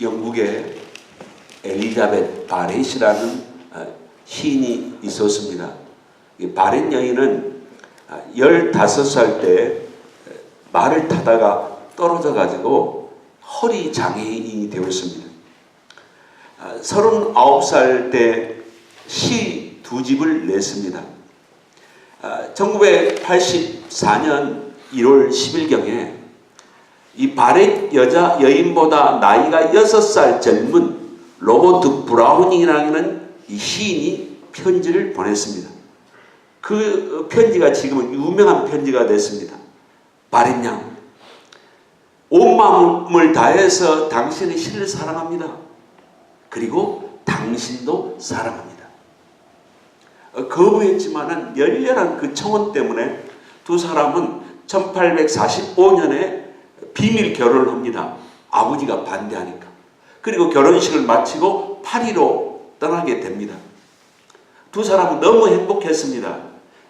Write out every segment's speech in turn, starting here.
영국에 엘리자베트 바렛이라는 시인이 있었습니다. 이 바렛 여인은 15살 때 말을 타다가 떨어져 가지고 허리 장애인이 되었습니다. 39살 때 시 2집을 냈습니다. 1984년 1월 10일경에 이 바렛 여인보다 나이가 6살 젊은 로버트 브라우닝이라는 이 시인이 편지를 보냈습니다. 그 편지가 지금은 유명한 편지가 됐습니다. 바렛 양, 온 마음을 다해서 당신의 시를 사랑합니다. 그리고 당신도 사랑합니다. 거부했지만은 열렬한 그 청원 때문에 두 사람은 1845년에 비밀 결혼을 합니다. 아버지가 반대하니까. 그리고 결혼식을 마치고 파리로 떠나게 됩니다. 두 사람은 너무 행복했습니다.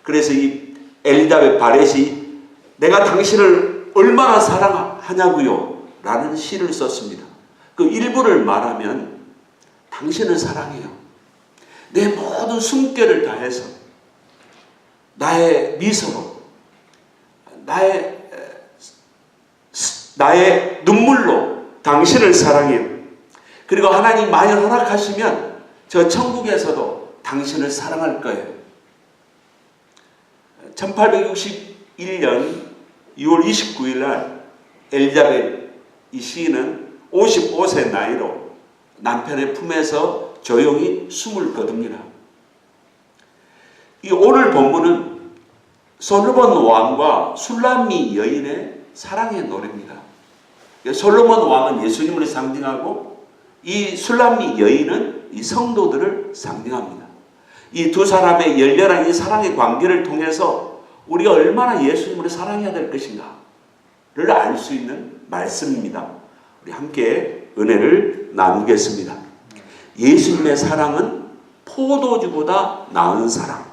그래서 이 엘리자베트 바렛이 내가 당신을 얼마나 사랑하냐고요? 라는 시를 썼습니다. 그 일부를 말하면 당신을 사랑해요. 내 모든 숨결을 다해서 나의 미소로 나의 눈물로 당신을 사랑해요. 그리고 하나님 많이 허락하시면 저 천국에서도 당신을 사랑할 거예요. 1861년 6월 29일 날 엘리자베트 이 시인은 55세 나이로 남편의 품에서 조용히 숨을 거둡니다. 이 오늘 본문은 솔로몬 왕과 술람미 여인의 사랑의 노래입니다. 솔로몬 왕은 예수님을 상징하고 이 술람미 여인은 이 성도들을 상징합니다. 이 두 사람의 열렬한 이 사랑의 관계를 통해서 우리가 얼마나 예수님을 사랑해야 될 것인가를 알 수 있는 말씀입니다. 우리 함께 은혜를 나누겠습니다. 예수님의 사랑은 포도주보다 나은 사랑.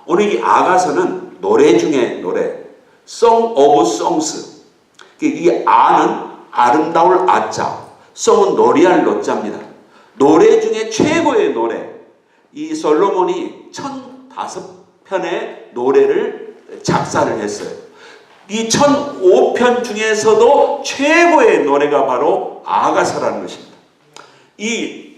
오늘 이 아가서는 노래 중에 노래, Song of Songs. 이 아는 아름다울 아자, 송은 노래할 노자입니다. 노래 중에 최고의 노래. 이 솔로몬이 1005편의 노래를 작사를 했어요. 이 1005편 중에서도 최고의 노래가 바로 아가서라는 것입니다. 이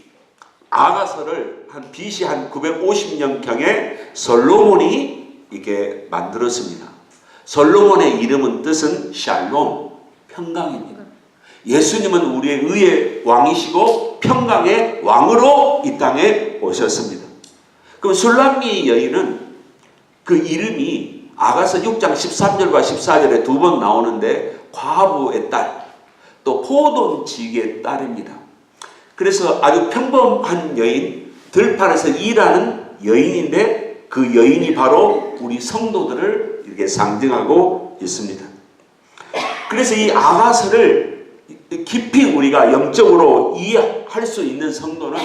아가서를 BC 한 950년경에 솔로몬이 이게 만들었습니다. 솔로몬의 이름은 뜻은 샬롬, 평강입니다. 예수님은 우리의 의의 왕이시고 평강의 왕으로 이 땅에 오셨습니다. 그럼 술람미 여인은 그 이름이 아가서 6장 13절과 14절에 2번 나오는데 과부의 딸, 또 포돈지기의 딸입니다. 그래서 아주 평범한 여인, 들판에서 일하는 여인인데 그 여인이 바로 우리 성도들을 이렇게 상징하고 있습니다. 그래서 이 아가서를 깊이 우리가 영적으로 이해할 수 있는 성도는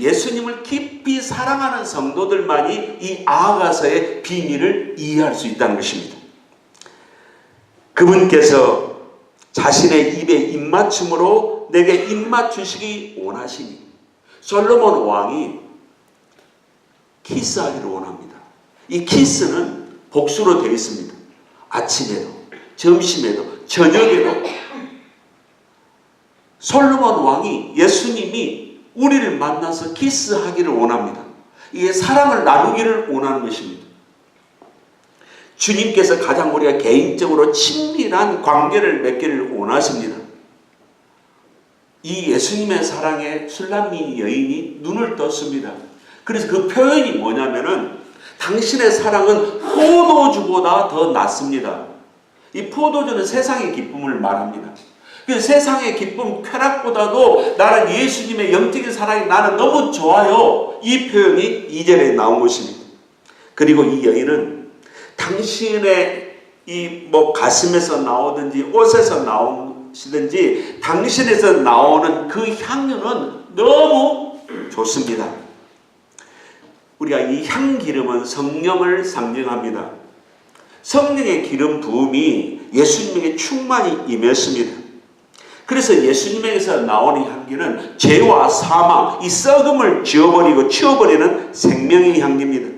예수님을 깊이 사랑하는 성도들만이 이 아가서의 비밀을 이해할 수 있다는 것입니다. 그분께서 자신의 입에 입맞춤으로 내게 입맞추시기 원하시니 솔로몬 왕이 키스하기를 원합니다. 이 키스는 복수로 되어 있습니다. 아침에도, 점심에도, 저녁에도. 솔로몬 왕이 예수님이 우리를 만나서 키스하기를 원합니다. 이게 사랑을 나누기를 원하는 것입니다. 주님께서 가장 우리가 개인적으로 친밀한 관계를 맺기를 원하십니다. 이 예수님의 사랑에 술람미 여인이 눈을 떴습니다. 그래서 그 표현이 뭐냐면은 당신의 사랑은 포도주보다 더 낫습니다. 이 포도주는 세상의 기쁨을 말합니다. 그 세상의 기쁨, 쾌락보다도 나는 예수님의 영적인 사랑이 나는 너무 좋아요. 이 표현이 2절에 나온 것입니다. 그리고 이 여인은 당신의 이 가슴에서 나오든지 옷에서 나오시든지 당신에서 나오는 그 향유는 너무 좋습니다. 우리가 이 향기름은 성령을 상징합니다. 성령의 기름 부음이 예수님에게 충만히 임했습니다. 그래서 예수님에게서 나오는 향기는 죄와 사망, 이 썩음을 지워버리고 치워버리는 생명의 향기입니다.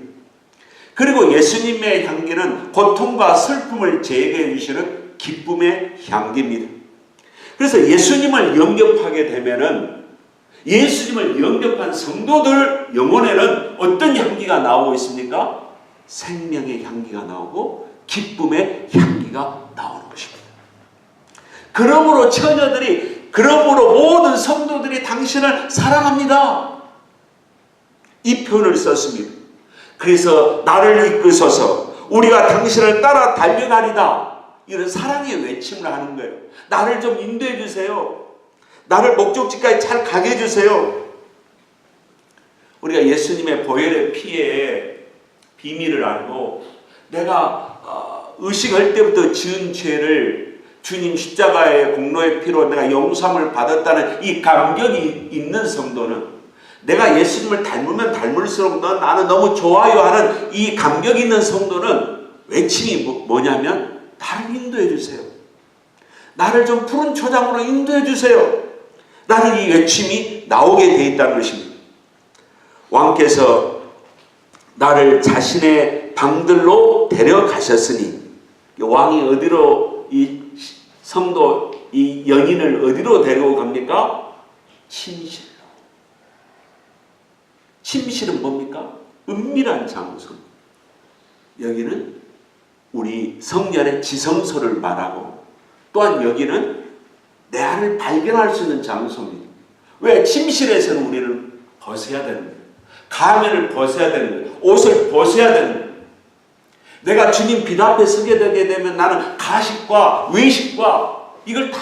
그리고 예수님의 향기는 고통과 슬픔을 제거해 주시는 기쁨의 향기입니다. 그래서 예수님을 영접하게 되면은 예수님을 영접한 성도들 영혼에는 어떤 향기가 나오고 있습니까? 생명의 향기가 나오고 기쁨의 향기가 나오는 것입니다. 그러므로 처녀들이, 그러므로 모든 성도들이 당신을 사랑합니다. 이 표현을 썼습니다. 그래서 나를 이끄소서, 우리가 당신을 따라 달려가리다. 이런 사랑의 외침을 하는 거예요. 나를 좀 인도해 주세요. 나를 목적지까지 잘 가게 해주세요. 우리가 예수님의 보혈의 피의 비밀을 알고 내가 의식할 때부터 지은 죄를 주님 십자가의 공로의 피로 내가 용서함을 받았다는 이 감격이 있는 성도는, 내가 예수님을 닮으면 닮을수록 나는 너무 좋아요 하는 이 감격이 있는 성도는 외침이 뭐냐면 나를 인도해 주세요. 나를 좀 푸른 초장으로 인도해 주세요. 나는 이 외침이 나오게 되어 있다는 것입니다. 왕께서 나를 자신의 방들로 데려가셨으니, 왕이 어디로 이 성도, 이 연인을 어디로 데리고 갑니까? 침실로. 침실은 뭡니까? 은밀한 장소. 여기는 우리 성전의 지성소를 말하고, 또한 여기는 내 안을 발견할 수 있는 장소입니다. 왜? 침실에서는 우리는 벗어야 되는 거예요. 가면을 벗어야 되는 거예요. 옷을 벗어야 되는 거예요. 내가 주님 빛 앞에 서게 되게 되면 나는 가식과 외식과 이걸 다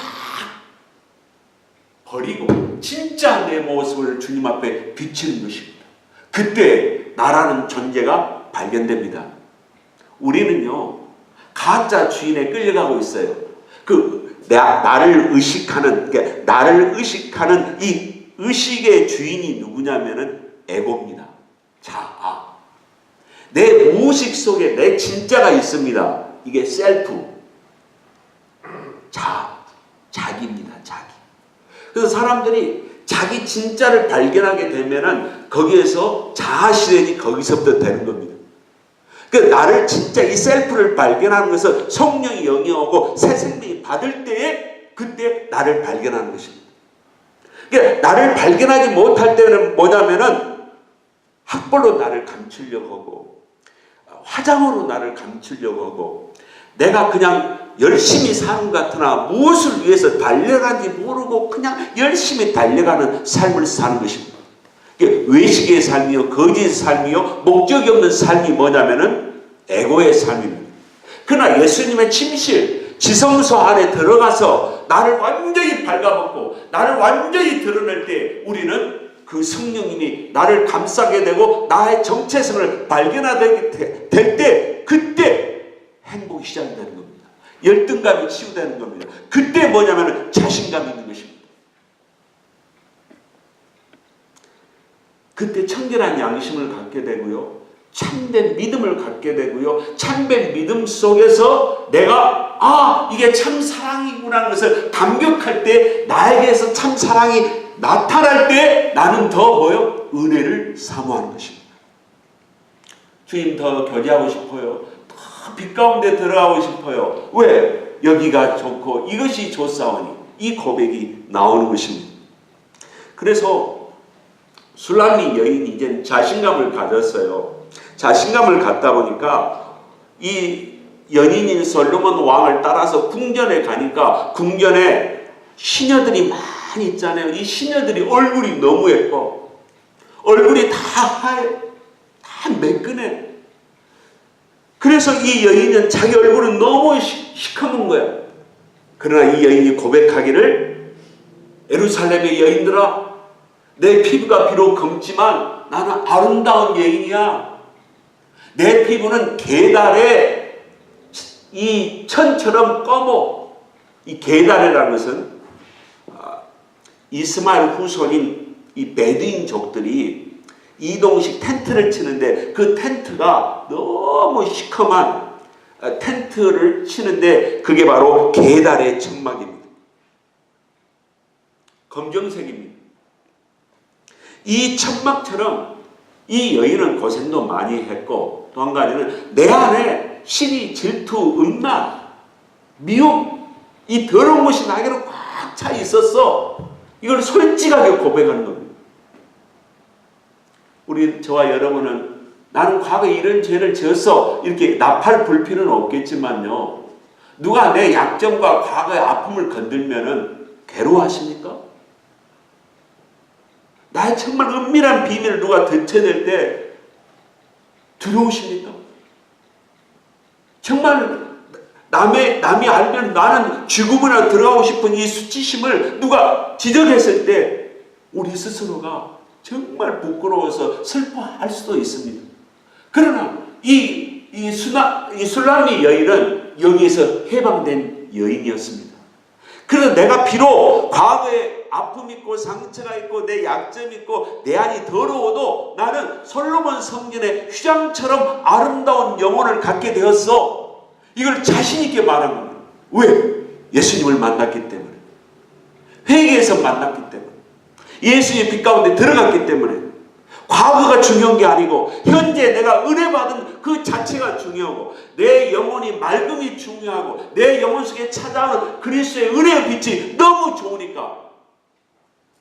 버리고 진짜 내 모습을 주님 앞에 비치는 것입니다. 그때 나라는 존재가 발견됩니다. 우리는요, 가짜 주인에 끌려가고 있어요. 나를 의식하는, 그러니까 나를 의식하는 이 의식의 주인이 누구냐면은 에고입니다. 자아. 내 무의식 속에 내 진짜가 있습니다. 이게 셀프. 자기입니다. 자기. 그래서 사람들이 자기 진짜를 발견하게 되면은 거기에서 자아 실현이 거기서부터 되는 겁니다. 나를 진짜 이 셀프를 발견하는 것은 성령이 영이오고 새 생명이 받을 때에 그때 나를 발견하는 것입니다. 그러니까 나를 발견하지 못할 때는 뭐냐면은 학벌로 나를 감추려고 하고 화장으로 나를 감추려고 하고 내가 그냥 열심히 사는 것 같으나 무엇을 위해서 달려가는지 모르고 그냥 열심히 달려가는 삶을 사는 것입니다. 외식의 삶이요, 거짓의 삶이요, 목적이 없는 삶이 뭐냐면은 에고의 삶입니다. 그러나 예수님의 침실, 지성소 안에 들어가서 나를 완전히 발가벗고 나를 완전히 드러낼 때 우리는 그 성령님이 나를 감싸게 되고 나의 정체성을 발견하게 될 때 그때 행복이 시작이 되는 겁니다. 열등감이 치유되는 겁니다. 그때 뭐냐면 자신감이 있는 것입니다. 그때 청결한 양심을 갖게 되고요. 참된 믿음을 갖게 되고요. 참된 믿음 속에서 내가 이게 참 사랑이구나 하는 것을 감격할 때 나에게서 참 사랑이 나타날 때 나는 더 은혜를 사모하는 것입니다. 주님 더 교제하고 싶어요. 더 빛 가운데 들어가고 싶어요. 왜? 여기가 좋고 이것이 좋사오니 이 고백이 나오는 것입니다. 그래서 술람미 여인이 이제 자신감을 가졌어요. 자신감을 갖다 보니까 이 연인인 솔로몬 왕을 따라서 궁전에 가니까 궁전에 시녀들이 많이 있잖아요. 이 시녀들이 얼굴이 너무 예뻐. 얼굴이 다 하얘. 다 매끈해. 그래서 이 여인은 자기 얼굴은 너무 시커먼 거야. 그러나 이 여인이 고백하기를 예루살렘의 여인들아 내 피부가 비록 검지만 나는 아름다운 여인이야. 내 피부는 게달의 이 천처럼 검어. 이 게달이라는 것은 이스마엘 후손인 이 베두인족들이 이동식 텐트를 치는데 그 텐트가 너무 시커먼 텐트를 치는데 그게 바로 게달의 천막입니다. 검정색입니다. 이 천막처럼 이 여인은 고생도 많이 했고, 또 한 가지는 내 안에 시기, 질투, 음란, 미움, 이 더러운 것이 나에게는 꽉 차 있었어. 이걸 솔직하게 고백하는 겁니다. 저와 여러분은 나는 과거에 이런 죄를 지었어 이렇게 나팔 불 필요는 없겠지만요, 누가 내 약점과 과거의 아픔을 건들면은 괴로워하십니까? 나의 정말 은밀한 비밀을 누가 들춰낼 때 두려우십니까? 정말 남이 알면 나는 지구본에 들어가고 싶은 이 수치심을 누가 지적했을 때 우리 스스로가 정말 부끄러워서 슬퍼할 수도 있습니다. 그러나 이 술람미 여인은 여기에서 해방된 여인이었습니다. 그래서 내가 비록 과거에 아픔 있고 상처가 있고 내 약점 있고 내 안이 더러워도 나는 솔로몬 성전의 휘장처럼 아름다운 영혼을 갖게 되었어. 이걸 자신 있게 말한 겁니다. 왜? 예수님을 만났기 때문에. 회개에서 만났기 때문에. 예수님의 빛 가운데 들어갔기 때문에. 과거가 중요한 게 아니고 현재 내가 은혜 받은 그 자체가 중요하고 내 영혼이 맑음이 중요하고 내 영혼 속에 찾아오는 그리스도의 은혜의 빛이 너무 좋으니까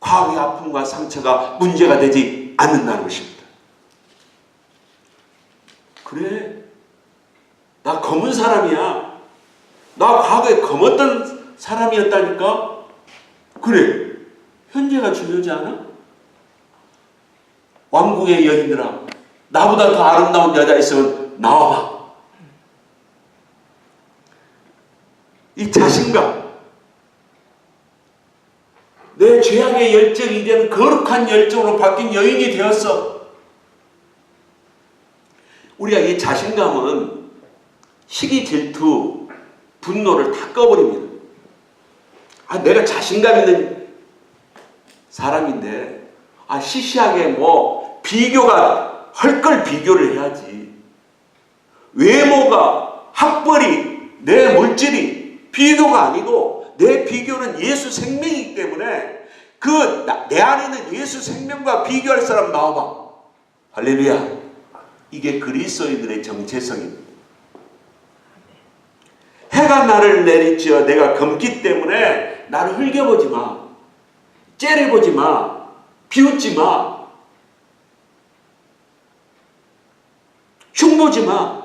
과거의 아픔과 상처가 문제가 되지 않는다는 것입니다. 그래, 나 검은 사람이야. 나 과거에 검었던 사람이었다니까. 그래, 현재가 중요하지 않아? 왕궁의 여인들아, 나보다 더 아름다운 여자 있으면 나와봐. 이 자신감, 내 죄악의 열정이 이제는 거룩한 열정으로 바뀐 여인이 되었어. 우리가 이 자신감은 시기, 질투, 분노를 다 꺼버립니다. 내가 자신감 있는 사람인데 시시하게 비교가 헐걸 비교를 해야지. 외모가, 학벌이, 내 물질이 비교가 아니고 내 비교는 예수 생명이기 때문에 내 안에 있는 예수 생명과 비교할 사람 나와봐. 할렐루야. 이게 그리스도인들의 정체성입니다. 해가 나를 내리쬐어 내가 검기 때문에 나를 흘겨보지 마. 째려보지 마. 비웃지 마. 흉보지 마.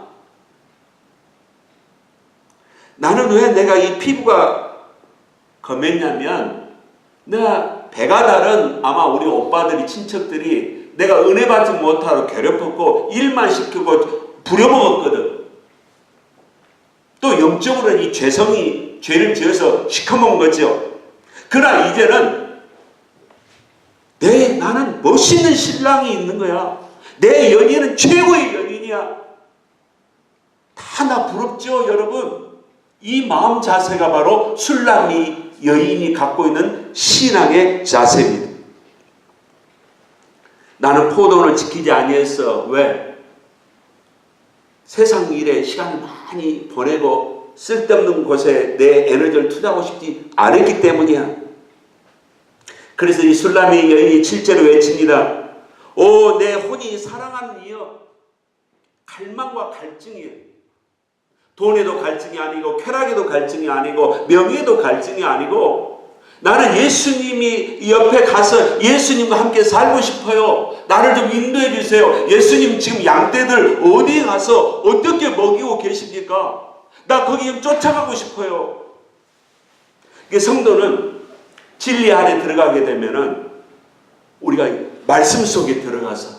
나는 왜 내가 이 피부가 검했냐면 내가 배가 다른 아마 우리 오빠들이 친척들이 내가 은혜 받지 못하고 괴롭혔고 일만 시키고 부려먹었거든. 또 영적으로는 이 죄를 지어서 시커먼 거죠. 그러나 이제는 나는 멋있는 신랑이 있는 거야. 내 연인은 최고의 연인이야. 다 나 부럽죠, 여러분? 이 마음 자세가 바로 술람이 여인이 갖고 있는 신앙의 자세입니다. 나는 포도원을 지키지 아니했어. 왜? 세상 일에 시간을 많이 보내고 쓸데없는 곳에 내 에너지를 투자하고 싶지 않았기 때문이야. 그래서 이 술람이 여인이 7절에 외칩니다. 오, 내 혼이 사랑하는 이여. 갈망과 갈증이에요. 돈에도 갈증이 아니고 쾌락에도 갈증이 아니고 명예에도 갈증이 아니고 나는 예수님이 옆에 가서 예수님과 함께 살고 싶어요. 나를 좀 인도해 주세요. 예수님 지금 양떼들 어디에 가서 어떻게 먹이고 계십니까? 나 거기 좀 쫓아가고 싶어요. 성도는 진리 안에 들어가게 되면은 우리가 말씀 속에 들어가서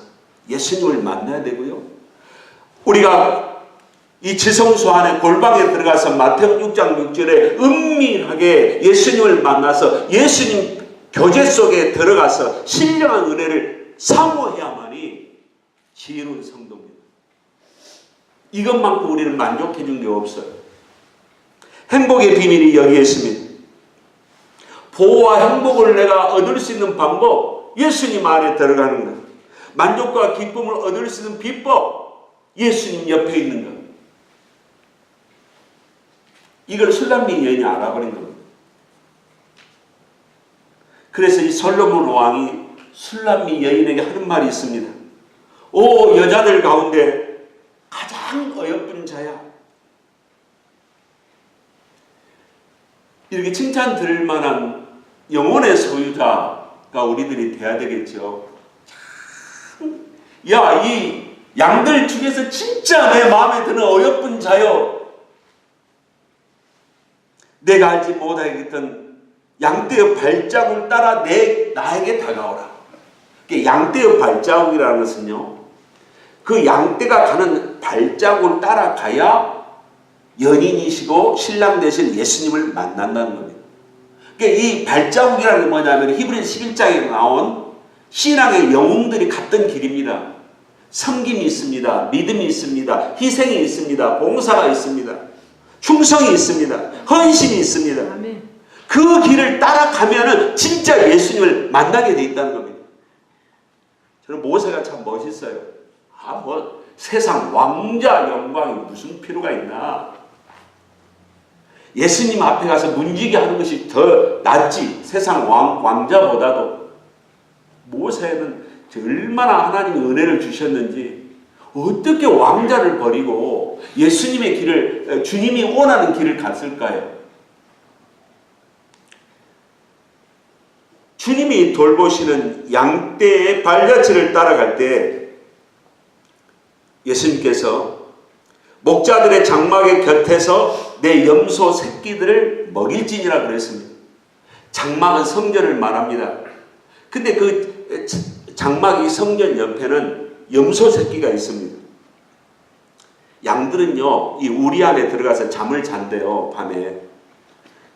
예수님을 만나야 되고요. 우리가 이 지성소 안에 골방에 들어가서 마태복음 6장 6절에 은밀하게 예수님을 만나서 예수님 교제 속에 들어가서 신령한 은혜를 사모해야만이 지혜로운 성도입니다. 이것만큼 우리는 만족해 준 게 없어요. 행복의 비밀이 여기에 있습니다. 보호와 행복을 내가 얻을 수 있는 방법, 예수님 안에 들어가는 것. 만족과 기쁨을 얻을 수 있는 비법, 예수님 옆에 있는 것. 이걸 술람미 여인이 알아버린 겁니다. 그래서 이 솔로몬 왕이 술람미 여인에게 하는 말이 있습니다. 오 여자들 가운데 가장 어여쁜 자야. 이렇게 칭찬 들을 만한 영혼의 소유자가 우리들이 돼야 되겠죠. 야, 이 양들 중에서 진짜 내 마음에 드는 어여쁜 자여, 내가 알지 못하겠던 양떼의 발자국을 따라 나에게 다가오라. 양떼의 발자국이라는 것은요, 그 양떼가 가는 발자국을 따라가야 연인이시고 신랑 되신 예수님을 만난다는 겁니다. 그러니까 이 발자국이라는 게 뭐냐면 히브리서 11장에 나온 신앙의 영웅들이 갔던 길입니다. 섬김이 있습니다. 믿음이 있습니다. 희생이 있습니다. 봉사가 있습니다. 충성이 있습니다. 헌신이 있습니다. 아멘. 그 길을 따라가면은 진짜 예수님을 만나게 돼 있다는 겁니다. 저는 모세가 참 멋있어요. 뭐 세상 왕자 영광이 무슨 필요가 있나? 예수님 앞에 가서 문지기 하는 것이 더 낫지. 세상 왕자보다도. 모세는 얼마나 하나님이 은혜를 주셨는지 어떻게 왕자를 버리고 예수님의 길을, 주님이 원하는 길을 갔을까요? 주님이 돌보시는 양떼의 발자취를 따라갈 때 예수님께서 목자들의 장막의 곁에서 내 염소 새끼들을 먹일지니라 그랬습니다. 장막은 성전을 말합니다. 근데 그 장막이 성전 옆에는 염소 새끼가 있습니다. 양들은요, 이 우리 안에 들어가서 잠을 잔대요, 밤에.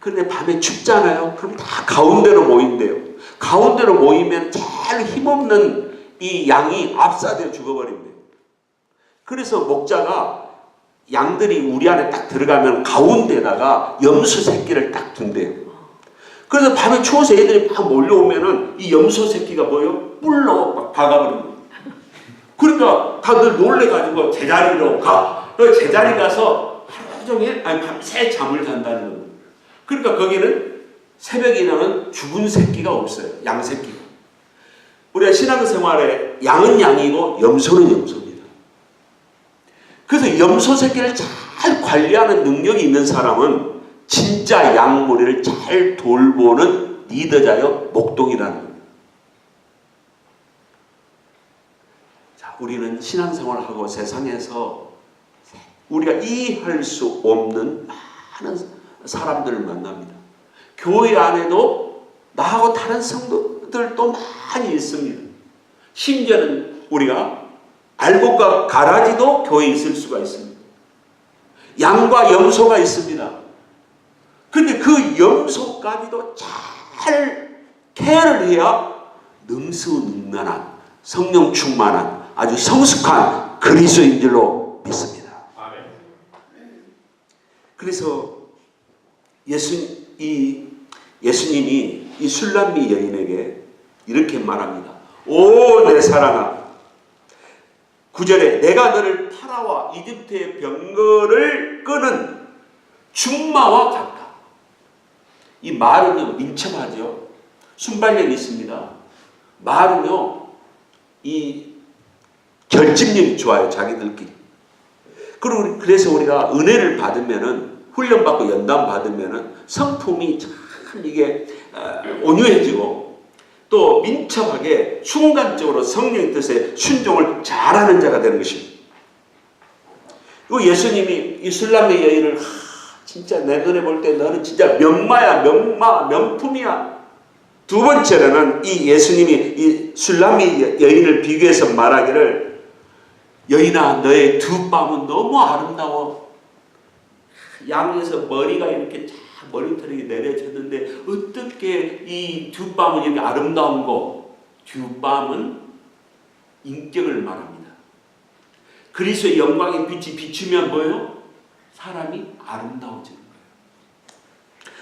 그런데 밤에 춥잖아요. 그럼 다 가운데로 모인대요. 가운데로 모이면 제일 힘없는 이 양이 압사되어 죽어버립니다. 그래서 목자가 양들이 우리 안에 딱 들어가면 가운데다가 염소 새끼를 딱 둔대요. 그래서 밤에 추워서 애들이 막 몰려오면은 이 염소 새끼가 뭐예요? 뿔로 막 박아버립니다. 그러니까 다들 놀래가지고 제자리로 가. 그 제자리 가서 하루 종일, 밤새 잠을 잔다는 겁니다. 그러니까 거기는 새벽에 일어나는 죽은 새끼가 없어요. 양 새끼가. 우리가 신앙생활에 양은 양이고 염소는 염소입니다. 그래서 염소 새끼를 잘 관리하는 능력이 있는 사람은 진짜 양무리를 잘 돌보는 리더자요 목동이라는 겁니다. 자, 우리는 신앙생활하고 세상에서 우리가 이해할 수 없는 많은 사람들을 만납니다. 교회 안에도 나하고 다른 성도들도 많이 있습니다. 심지어는 우리가 알곡과 가라지도 교회에 있을 수가 있습니다. 양과 염소가 있습니다. 근데 그 염소까지도 잘 케어를 해야 능수능란한 성령 충만한 아주 성숙한 그리스도인 줄로 믿습니다. 그래서 예수님이 이 술람미 여인에게 이렇게 말합니다. 오 내 사랑아, 9절에 내가 너를 파라와 이집트의 병거를 끄는 준마와 같다. 이 말은요 민첩하죠. 순발력이 있습니다. 말은요 이 결집력이 좋아요. 자기들끼리. 그리고 그래서 우리가 은혜를 받으면은 훈련받고 연단 받으면은 성품이 참 이게 온유해지고 또 민첩하게 순간적으로 성령의 뜻에 순종을 잘하는 자가 되는 것입니다. 그리고 예수님이 이 술람미 여인을 진짜 내 눈에 볼 때 너는 진짜 명마야, 명품이야. 두 번째로는 이 예수님이 이 술람미 여인을 비교해서 말하기를 여인아 너의 두 뺨은 너무 아름다워. 양에서 머리가 이렇게 쫙 머리털이 내려졌는데 어떻게 이 두 뺨은 이렇게 아름다운 거? 두 뺨은 인격을 말합니다. 그리스도의 영광의 빛이 비추면 뭐예요? 사람이 아름다워지는 거예요.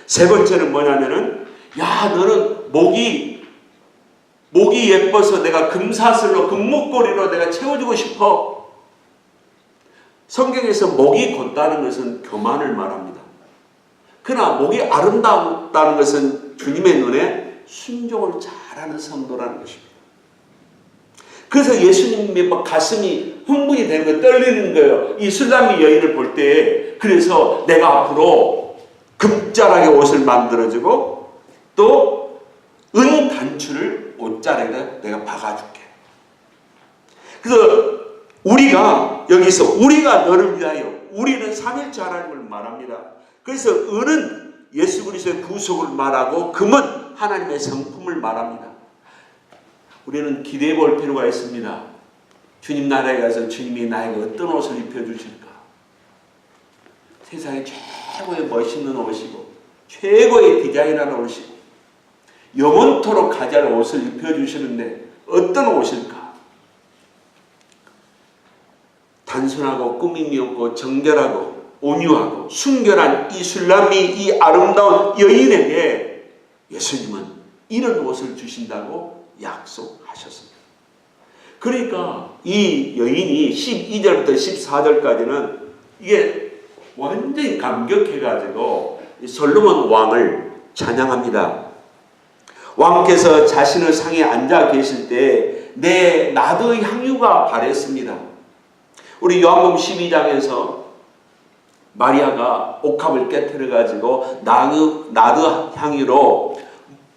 세 번째는 뭐냐면은 야 너는 목이 예뻐서 내가 금사슬로 금목걸이로 내가 채워주고 싶어. 성경에서 목이 곧다는 것은 교만을 말합니다. 그러나 목이 아름다웠다는 것은 주님의 눈에 순종을 잘하는 성도라는 것입니다. 그래서 예수님이 막 가슴이 흥분이 되는 거예요. 떨리는 거예요. 이 술람미 여인을 볼 때. 그래서 내가 앞으로 금자락의 옷을 만들어주고 또 은 단추를 옷자락에 내가 박아줄게. 그래서 우리가 여기서 우리가 너를 위하여, 우리는 삼일째 하나님을 말합니다. 그래서 은은 예수 그리스도의 구속을 말하고 금은 하나님의 성품을 말합니다. 우리는 기대해 볼 필요가 있습니다. 주님 나라에 가서 주님이 나에게 어떤 옷을 입혀주실까? 세상에 최고의 멋있는 옷이고 최고의 디자인하는 옷이고 영원토록 가지할 옷을 입혀주시는데 어떤 옷일까? 단순하고 꾸밈이 없고 정결하고 온유하고 순결한 이 술람미, 이 아름다운 여인에게 예수님은 이런 옷을 주신다고 약속하셨습니다. 그러니까 이 여인이 12절부터 14절까지는 이게 완전히 감격해가지고 솔로몬 왕을 찬양합니다. 왕께서 자신의 상에 앉아 계실 때 내 나드의 향유가 바랬습니다. 우리 요한복음 12장에서 마리아가 옥합을 깨트려가지고 나드 향유로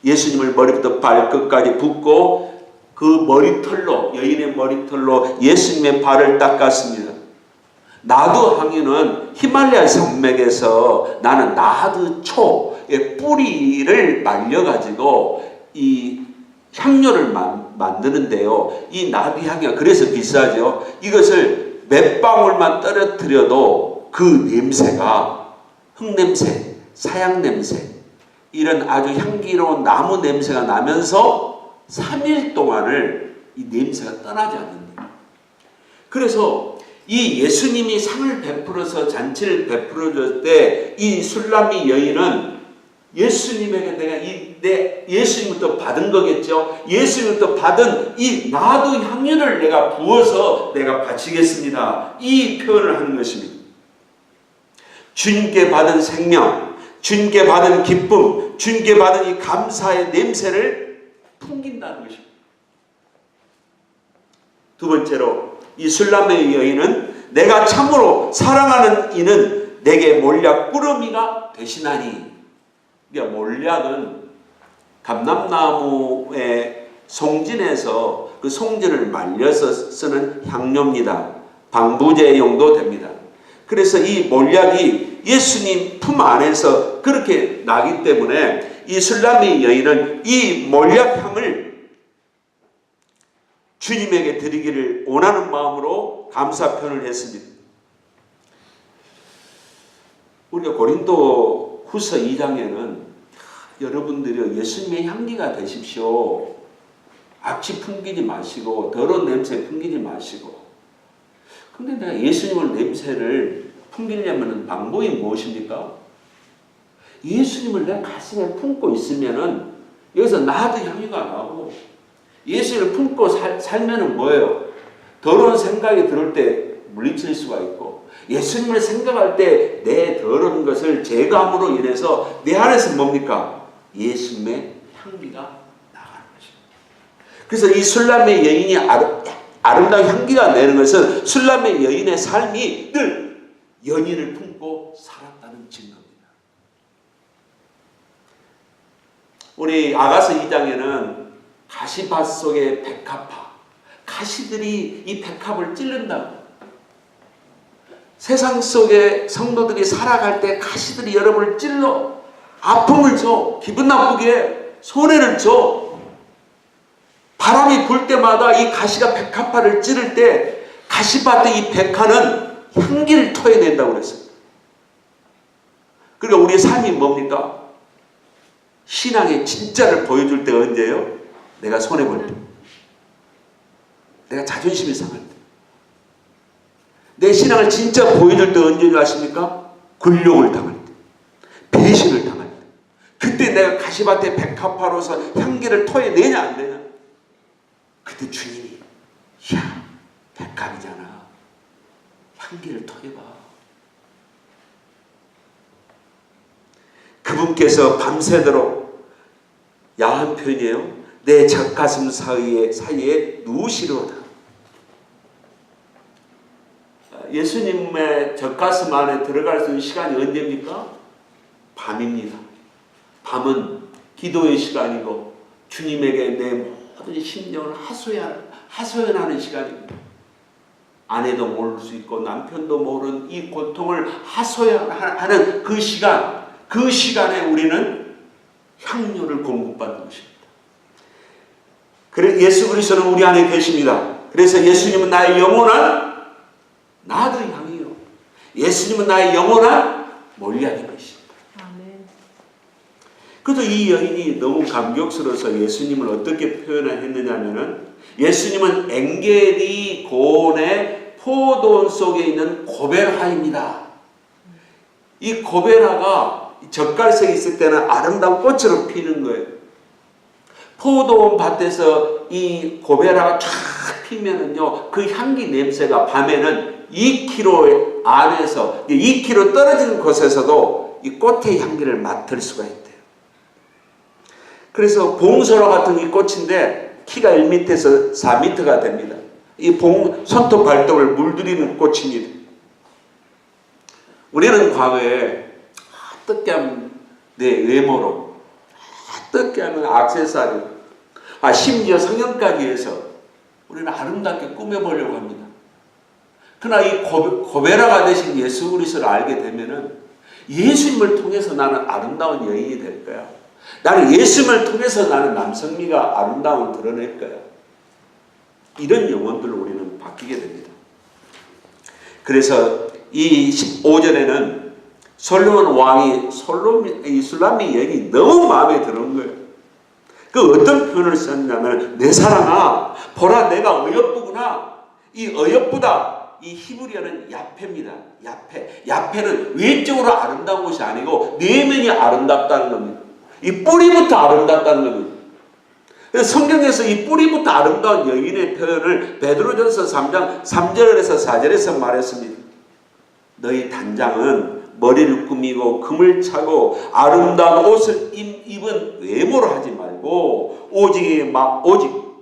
예수님을 머리부터 발끝까지 붓고 그 머리털로, 여인의 머리털로 예수님의 발을 닦았습니다. 나드 향유는 히말라야 산맥에서 나는 나드 초의 뿌리를 말려가지고 이 향료를 만드는데요. 이 나드 향유가 그래서 비싸죠. 이것을 몇 방울만 떨어뜨려도 그 냄새가 흙냄새, 사양냄새, 이런 아주 향기로운 나무 냄새가 나면서 3일 동안을 이 냄새가 떠나지 않는다. 그래서 이 예수님이 상을 베풀어서 잔치를 베풀어줄 때 이 술람미 여인은 예수님에게 내가 예수님부터 받은 거겠죠. 예수님부터 받은 이 나도 향유를 내가 부어서 내가 바치겠습니다. 이 표현을 하는 것입니다. 주님께 받은 생명, 주님께 받은 기쁨, 주님께 받은 이 감사의 냄새를 풍긴다는 것입니다. 두 번째로 이 술람미 여인은 내가 참으로 사랑하는 이는 내게 몰약 꾸러미가 되시나니. 그러니까 몰약은 감람나무의 송진에서 그 송진을 말려서 쓰는 향료입니다. 방부제용도 됩니다. 그래서 이 몰약이 예수님 품 안에서 그렇게 나기 때문에 이 술람미 여인은 이 몰약향을 주님에게 드리기를 원하는 마음으로 감사 표현을 했습니다. 우리가 고린도 후서 2장에는 여러분들이 예수님의 향기가 되십시오. 악취 풍기지 마시고 더러운 냄새 풍기지 마시고. 근데 내가 예수님의 냄새를 풍기려면 방법이 무엇입니까? 예수님을 내 가슴에 품고 있으면은 여기서 나도 향기가 나고 예수님을 품고 살면은 뭐예요? 더러운 생각이 들을 때 물리칠 수가 있고 예수님을 생각할 때 내 더러운 것을 제거함으로 인해서 내 안에서 뭡니까? 예수님의 향기가 나가는 것입니다. 그래서 이 술람미 여인이 아름다운 향기가 내는 것은 술람미 여인의 삶이 늘 연인을 품고 살았다는 증거입니다. 우리 아가서 2장에는 가시밭 속의 백합화, 가시들이 이 백합을 찌른다고. 세상 속에 성도들이 살아갈 때 가시들이 여러분을 찔러 아픔을 줘, 기분 나쁘게 손해를 줘. 바람이 불 때마다 이 가시가 백합화를 찌를 때 가시밭의 이 백화는 향기를 토해낸다고 그랬어요. 그러니까 우리의 삶이 뭡니까? 신앙의 진짜를 보여줄 때가 언제예요? 내가 손해볼 때, 내가 자존심이 상할 때. 내 신앙을 진짜 보여줄 때 언제인 줄 아십니까? 굴욕을 당할 때, 배신을 당할 때. 그때 내가 가시밭에 백합화로서 향기를 토해내냐 안 되냐? 그때 주님이 야 백합이잖아, 향기를 토해봐. 그분께서 밤새도록 야한 표현이에요. 내 젖가슴 사이에 누우시리로다. 예수님의 젖가슴 안에 들어갈 수 있는 시간이 언제입니까? 밤입니다. 밤은 기도의 시간이고 주님에게 내 모든 심령을 하소연하는 시간입니다. 아내도 모를 수 있고 남편도 모르는 이 고통을 하소연하는 그 시간에 우리는 향료를 공급받는 것입니다. 그래 예수 그리스도는 우리 안에 계십니다. 그래서 예수님은 나의 영원한 나도 향이요. 예수님은 나의 영원한 몰약이십니다. 그래도 이 여인이 너무 감격스러워서 예수님을 어떻게 표현했느냐면은 예수님은 엔게디 고온의 포도원 속에 있는 고베라입니다. 이 고베라가 젓갈색이 있을 때는 아름다운 꽃처럼 피는 거예요. 포도원 밭에서 이 고베라가 쫙 피면은요, 그 향기 냄새가 밤에는 2km 안에서 2km 떨어진 곳에서도 이 꽃의 향기를 맡을 수가 있대요. 그래서 봉소라 같은 이 꽃인데 키가 1m에서 4m가 됩니다. 이 손톱 발톱을 물들이는 꽃입니다. 우리는 과거에 어떻게 하면 내 외모로, 어떻게 하면 액세서리, 심지어 성형까지 해서 우리는 아름답게 꾸며보려고 합니다. 그러나 이 고베라가 되신 예수 그리스도를 알게 되면은 예수님을 통해서 나는 아름다운 여인이 될 거야. 나는 예수님을 통해서 나는 남성미가 아름다움을 드러낼 거야. 이런 영혼들로 우리는 바뀌게 됩니다. 그래서 이 15절에는 솔로몬 왕이 이 술람미 여인이 너무 마음에 드는 거예요. 그 어떤 표현을 썼냐면 내 사랑아 보라 내가 어여쁘구나. 이 어여쁘다. 이 히브리어는 야페입니다. 야페는 외적으로 아름다운 것이 아니고 내면이 아름답다는 겁니다. 이 뿌리부터 아름답다는 겁니다. 그래서 성경에서 이 뿌리부터 아름다운 여인의 표현을 베드로전서 3장 3절에서 4절에서 말했습니다. 너희 단장은 머리를 꾸미고 금을 차고 아름다운 옷을 입은 외모로 하지 말고 오직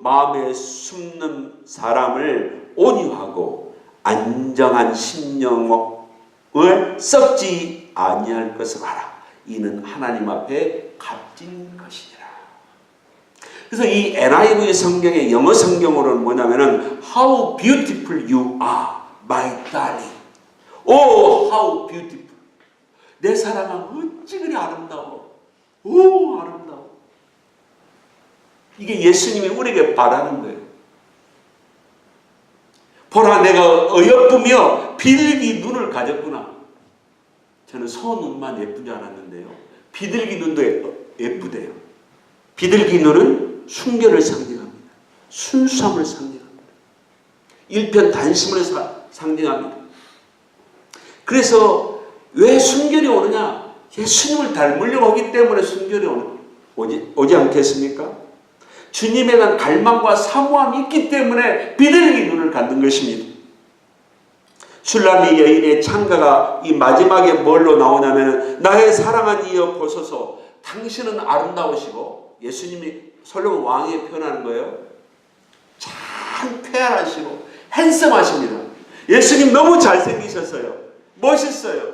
마음에 숨는 사람을 온유하고 안정한 심령을 썩지 아니할 것을 알아. 이는 하나님 앞에 값진 것이니라. 그래서 이 NIV 성경의 영어 성경으로는 뭐냐면은 How beautiful you are, my darling. Oh, how beautiful. 내 사랑아 어찌 그리 아름다워. 오, 아름다워. 이게 예수님이 우리에게 바라는 거예요. 보라 내가 어여쁘며 비둘기 눈을 가졌구나. 저는 소눈만 예쁜 줄 알았는데요. 비둘기 눈도 예쁘대요. 비둘기 눈은 순결을 상징합니다. 순수함을 상징합니다. 일편단심을 상징합니다. 그래서 왜 순결이 오느냐? 예수님을 닮으려고 하기 때문에 순결이 오지 않겠습니까? 주님에 대한 갈망과 사모함이 있기 때문에 비둘기 눈을 갖는 것입니다. 술람미 여인의 찬가가 이 마지막에 뭘로 나오냐면 나의 사랑한 이여 보소서 당신은 아름다우시고 예수님이 솔로몬 왕이 표현하는 거예요. 참 쾌활하시고 핸섬하십니다. 예수님 너무 잘생기셨어요. 멋있어요.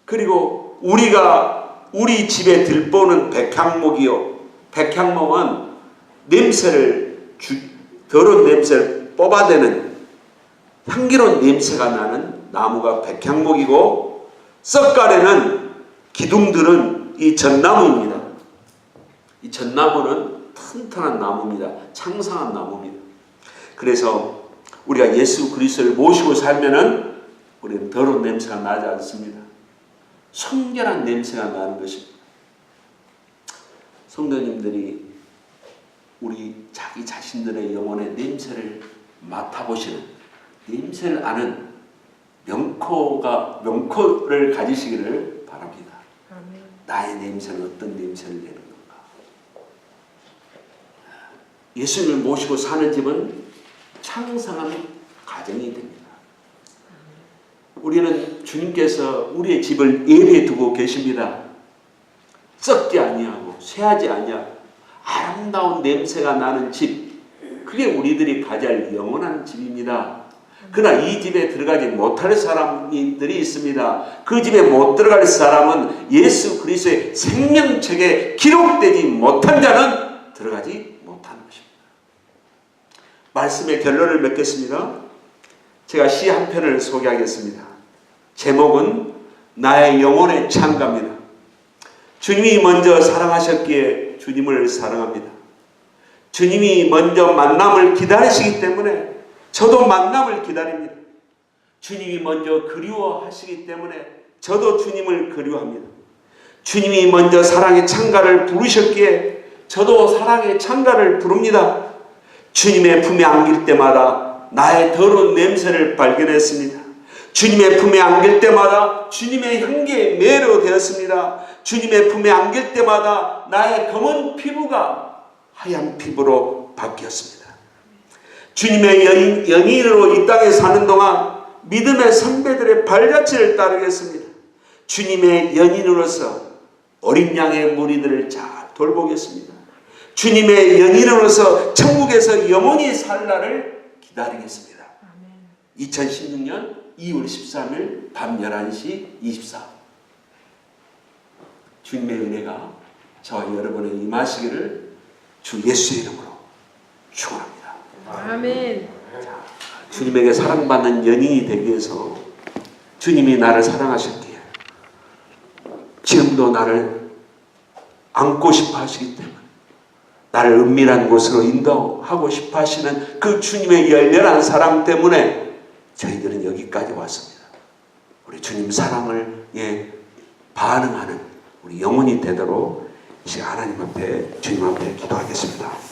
그리고 우리 집에 들보는 백향목이요. 백향목은 더러운 냄새를 뽑아내는 향기로운 냄새가 나는 나무가 백향목이고 썩가래는 기둥들은 이 전나무입니다. 이 전나무는 튼튼한 나무입니다. 창성한 나무입니다. 그래서 우리가 예수 그리스도를 모시고 살면은 우리는 더러운 냄새가 나지 않습니다. 성결한 냄새가 나는 것입니다. 성도님들이 우리 자기 자신들의 영혼의 냄새를 맡아보시는, 냄새를 아는 명코를 가지시기를 바랍니다. 아멘. 나의 냄새는 어떤 냄새를 내는 건가? 예수님을 모시고 사는 집은 창성한 가정이 됩니다. 우리는 주님께서 우리의 집을 예비해 두고 계십니다. 썩지 아니하고 쇠하지 아니하고 아름다운 냄새가 나는 집, 그게 우리들이 가져야 할 영원한 집입니다. 그러나 이 집에 들어가지 못할 사람들이 있습니다. 그 집에 못 들어갈 사람은 예수 그리스도의 생명책에 기록되지 못한 자는 들어가지 못하는 것입니다. 말씀의 결론을 맺겠습니다. 제가 시 한 편을 소개하겠습니다. 제목은 나의 영혼의 창가입니다. 주님이 먼저 사랑하셨기에 주님을 사랑합니다. 주님이 먼저 만남을 기다리시기 때문에 저도 만남을 기다립니다. 주님이 먼저 그리워하시기 때문에 저도 주님을 그리워합니다. 주님이 먼저 사랑의 창가를 부르셨기에 저도 사랑의 창가를 부릅니다. 주님의 품에 안길 때마다 나의 더러운 냄새를 발견했습니다. 주님의 품에 안길 때마다 주님의 향기에 매료되었습니다. 주님의 품에 안길 때마다 나의 검은 피부가 하얀 피부로 바뀌었습니다. 주님의 연인으로 이 땅에 사는 동안 믿음의 선배들의 발자취를 따르겠습니다. 주님의 연인으로서 어린 양의 무리들을 잘 돌보겠습니다. 주님의 연인으로서 천국에서 영원히 살 날을 기다리겠습니다. 2016년 2월 13일 밤 11시 24분 주님의 은혜가 저와 여러분에 임하시기를 주 예수의 이름으로 축원합니다. 아멘. 주님에게 사랑받는 연인이 되기 위해서 주님이 나를 사랑하셨기에 지금도 나를 안고 싶어 하시기 때문에 나를 은밀한 곳으로 인도하고 싶어 하시는 그 주님의 열렬한 사랑 때문에 저희들은 여기까지 왔습니다. 우리 주님 사랑을 반응하는 우리 영혼이 되도록 이제 하나님 앞에 주님 앞에 기도하겠습니다.